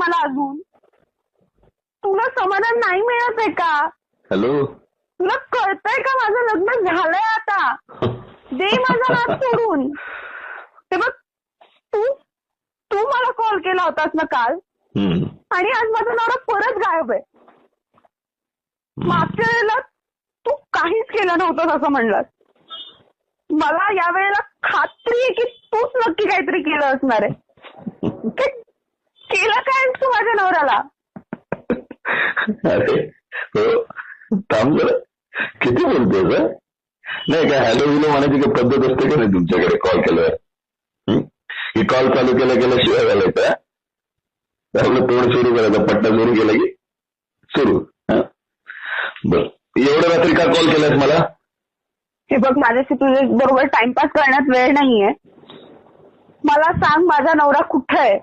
मला अजून? तुला समाधान नाही मिळत आहे का? हॅलो, तुला कळतंय का माझं लग्न झालंय आता? दे माझा नाद सोडून. ते बघ, तू तू मला कॉल केला होतास ना काल, आणि आज माझा नवरा परत गायब आहे. मागच्या वेळेला तू काहीच केलं नव्हतंस असं म्हणलास. मला यावेळेला खात्री आहे की तूच नक्की काहीतरी केलं असणार आहे. केलं काय तू माझ्या नवऱ्याला? अरे हो, थांब जरा. किती बोलतोय सर? नाही काय हॅलो विलो म्हणायची काही पद्धत असते का नाही तुमच्याकडे कॉल केल्यावर? ही कॉल चालू केल्या शिवाय घालायचा, आपलं तोड सुरू करायचं, पट्टा सुरू केला की सुरू. बर, एवढ्या रात्री का कॉल केलास मला? हे बघ, माझ्याशी तुझ्या बरोबर टाइमपास करण्यात वेळ नाहीये. मला सांग, माझा नवरा कुठे आहे?